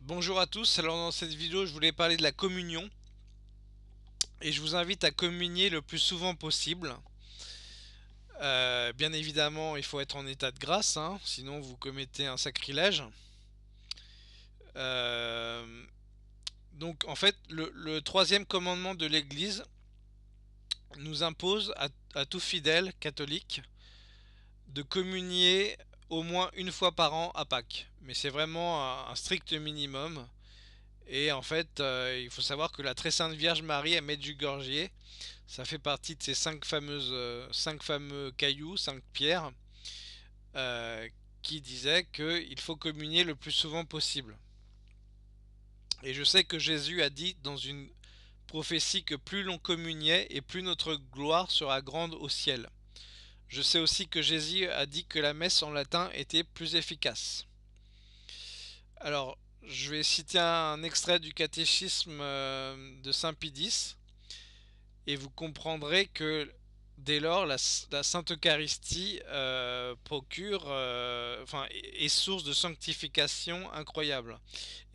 Bonjour à tous, alors dans cette vidéo je voulais parler de la communion et je vous invite à communier le plus souvent possible. Bien évidemment il faut être en état de grâce, hein, sinon vous commettez un sacrilège. Euh, donc en fait le troisième commandement de l'Église nous impose à tout fidèle catholique de communier au moins une fois par an à Pâques. Mais c'est vraiment un strict minimum. Et en fait, il faut savoir que la très sainte Vierge Marie à Medjugorje, ça fait partie de ces cinq fameux cailloux, cinq pierres, euh, qui disaient qu'il faut communier le plus souvent possible. Et je sais que Jésus a dit dans une prophétie que plus l'on communiait et plus notre gloire sera grande au ciel. Je sais aussi que Jésus a dit que la messe en latin était plus efficace. Alors, je vais citer un extrait du catéchisme de Saint Pie X, et vous comprendrez que dès lors la Sainte Eucharistie procure, est source de sanctification incroyable.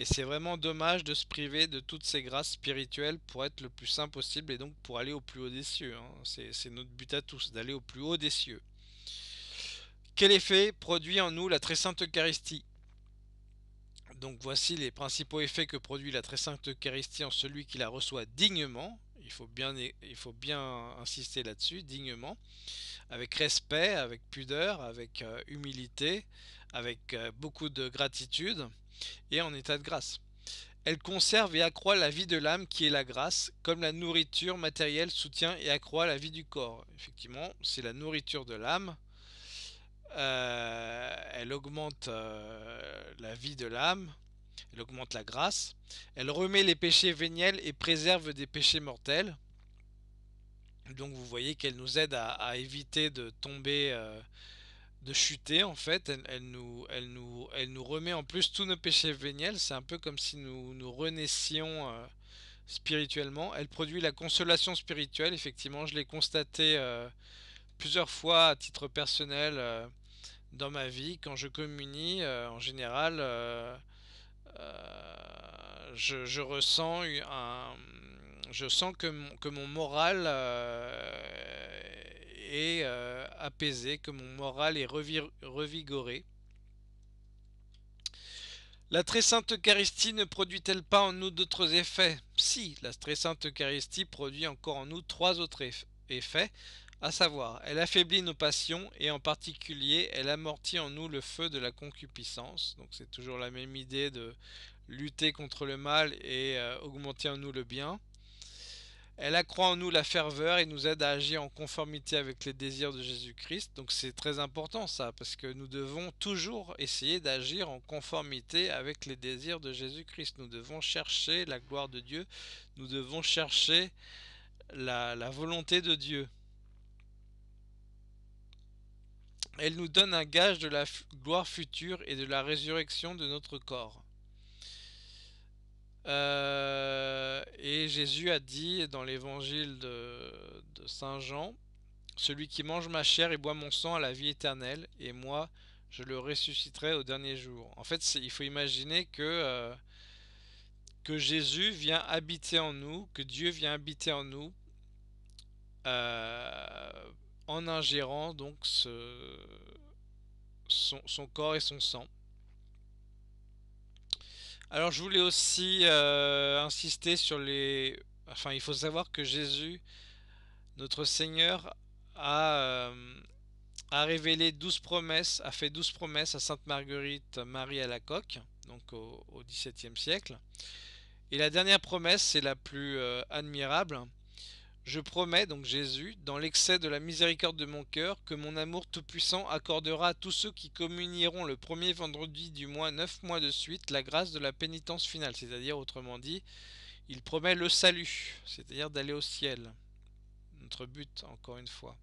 Et c'est vraiment dommage de se priver de toutes ces grâces spirituelles pour être le plus saint possible et donc pour aller au plus haut des cieux, hein. C'est notre but à tous, d'aller au plus haut des cieux. Quel effet produit en nous la très sainte Eucharistie? Donc voici les principaux effets que produit la très sainte Eucharistie en celui qui la reçoit dignement. Il faut bien insister là-dessus, dignement, avec respect, avec pudeur, avec humilité, avec beaucoup de gratitude et en état de grâce. Elle conserve et accroît la vie de l'âme qui est la grâce, comme la nourriture matérielle soutient et accroît la vie du corps. Effectivement, c'est la nourriture de l'âme. Elle augmente la vie de l'âme, elle augmente la grâce, elle remet les péchés véniels et préserve des péchés mortels. Donc vous voyez qu'elle nous aide à éviter de tomber, de chuter en fait. Elle nous remet en plus tous nos péchés véniels. C'est un peu comme si nous renaissions spirituellement. Elle produit la consolation spirituelle. Effectivement, je l'ai constaté plusieurs fois à titre personnel dans ma vie. Quand je communie, en général, je ressens je sens que mon moral est apaisé, que mon moral est revigoré. La très sainte Eucharistie ne produit-elle pas en nous d'autres effets? Si, la très sainte Eucharistie produit encore en nous trois autres effets, à savoir, elle affaiblit nos passions et en particulier, elle amortit en nous le feu de la concupiscence. Donc c'est toujours la même idée de lutter contre le mal et augmenter en nous le bien. Elle accroît en nous la ferveur et nous aide à agir en conformité avec les désirs de Jésus-Christ. Donc c'est très important ça, parce que nous devons toujours essayer d'agir en conformité avec les désirs de Jésus-Christ. Nous devons chercher la gloire de Dieu, nous devons chercher la volonté de Dieu. Elle nous donne un gage de la gloire future et de la résurrection de notre corps. Et Jésus a dit dans l'évangile de Saint Jean, celui qui mange ma chair et boit mon sang a la vie éternelle, et moi je le ressusciterai au dernier jour. En fait, il faut imaginer que Jésus vient habiter en nous, que Dieu vient habiter en nous, euh, en ingérant donc son corps et son sang. Alors je voulais aussi insister sur les... Enfin, il faut savoir que Jésus, notre Seigneur, a, euh, a révélé 12 promesses, a fait 12 promesses à Sainte Marguerite Marie à la Coque, donc au XVIIe siècle. Et la dernière promesse, c'est la plus admirable. Je promets, donc Jésus, dans l'excès de la miséricorde de mon cœur, que mon amour tout-puissant accordera à tous ceux qui communieront le premier vendredi du mois 9 mois de suite la grâce de la pénitence finale. C'est-à-dire, autrement dit, il promet le salut, c'est-à-dire d'aller au ciel. Notre but, encore une fois.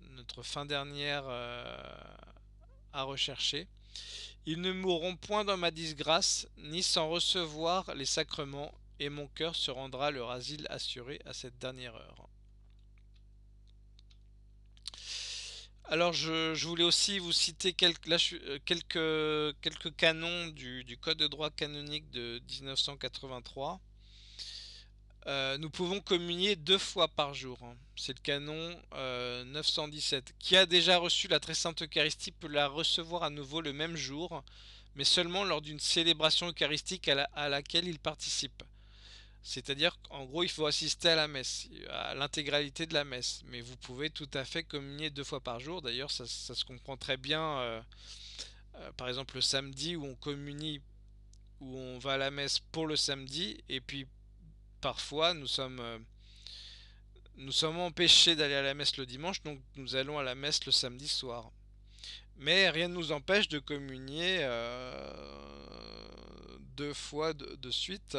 Notre fin dernière à rechercher. Ils ne mourront point dans ma disgrâce, ni sans recevoir les sacrements, et mon cœur se rendra leur asile assuré à cette dernière heure. Alors je voulais aussi vous citer quelques canons du Code de droit canonique de 1983. Nous pouvons communier 2 fois par jour, hein. C'est le canon 917. Qui a déjà reçu la très sainte Eucharistie peut la recevoir à nouveau le même jour, mais seulement lors d'une célébration eucharistique à laquelle il participe. C'est-à-dire qu'en gros, il faut assister à la messe, à l'intégralité de la messe. Mais vous pouvez tout à fait communier 2 fois par jour. D'ailleurs, ça se comprend très bien. Par exemple, le samedi où on communie, où on va à la messe pour le samedi, et puis parfois nous sommes empêchés d'aller à la messe le dimanche, donc nous allons à la messe le samedi soir. Mais rien ne nous empêche de communier 2 fois de suite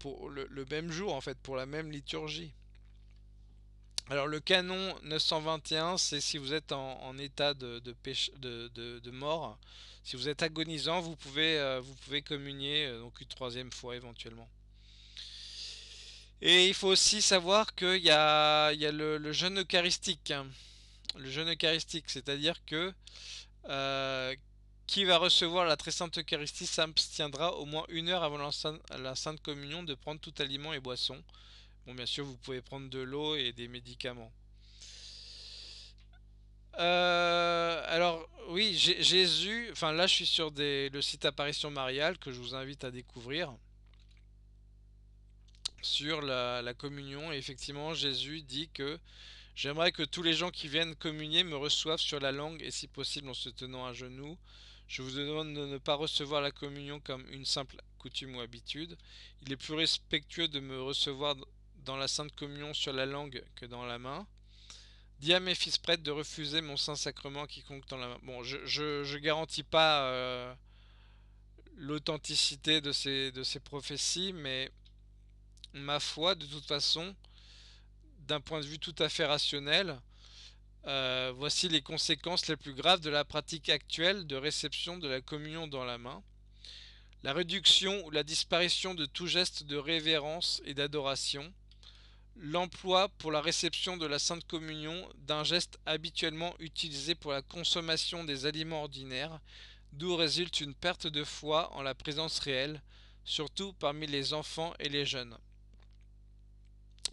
pour le même jour, en fait, pour la même liturgie. Alors le canon 921, c'est si vous êtes en état de mort, si vous êtes agonisant, vous pouvez communier donc une 3e fois éventuellement. Et il faut aussi savoir il y a le jeûne eucharistique, hein. Le jeûne eucharistique, c'est-à-dire que euh, qui va recevoir la très sainte Eucharistie s'abstiendra au moins 1 heure avant la sainte communion de prendre tout aliment et boisson. Bon, bien sûr, vous pouvez prendre de l'eau et des médicaments. Alors, oui, Jésus, enfin là, je suis sur le site Apparition Mariale que je vous invite à découvrir sur la communion. Et effectivement, Jésus dit que j'aimerais que tous les gens qui viennent communier me reçoivent sur la langue et si possible en se tenant à genoux. Je vous demande de ne pas recevoir la communion comme une simple coutume ou habitude. Il est plus respectueux de me recevoir dans la sainte communion sur la langue que dans la main. Dis à mes fils prêtres de refuser mon saint sacrement à quiconque dans la main. Bon, je garantis pas l'authenticité de ces prophéties, mais ma foi, de toute façon, d'un point de vue tout à fait rationnel, voici les conséquences les plus graves de la pratique actuelle de réception de la communion dans la main. La réduction ou la disparition de tout geste de révérence et d'adoration. L'emploi pour la réception de la Sainte Communion d'un geste habituellement utilisé pour la consommation des aliments ordinaires, d'où résulte une perte de foi en la présence réelle, surtout parmi les enfants et les jeunes.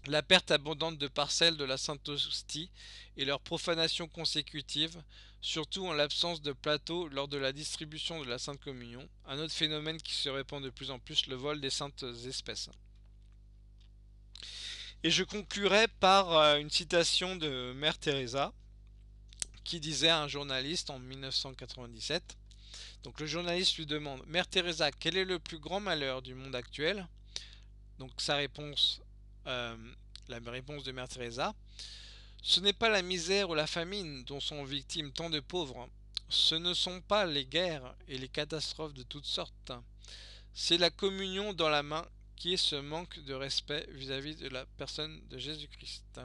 La perte abondante de parcelles de la Sainte Hostie et leur profanation consécutive, surtout en l'absence de plateau lors de la distribution de la Sainte Communion, un autre phénomène qui se répand de plus en plus, le vol des saintes espèces. Et je conclurai par une citation de Mère Teresa qui disait à un journaliste en 1997. Donc le journaliste lui demande: Mère Teresa, quel est le plus grand malheur du monde actuel? Donc sa réponse, la réponse de Mère Teresa: ce n'est pas la misère ou la famine dont sont victimes tant de pauvres. Ce ne sont pas les guerres et les catastrophes de toutes sortes. C'est la communion dans la main qui est ce manque de respect vis-à-vis de la personne de Jésus-Christ.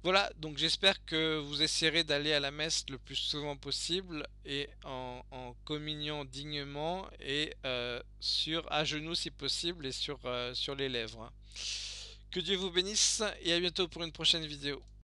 Voilà, donc j'espère que vous essaierez d'aller à la messe le plus souvent possible et en communiant dignement et à genoux si possible et sur les lèvres. Que Dieu vous bénisse et à bientôt pour une prochaine vidéo.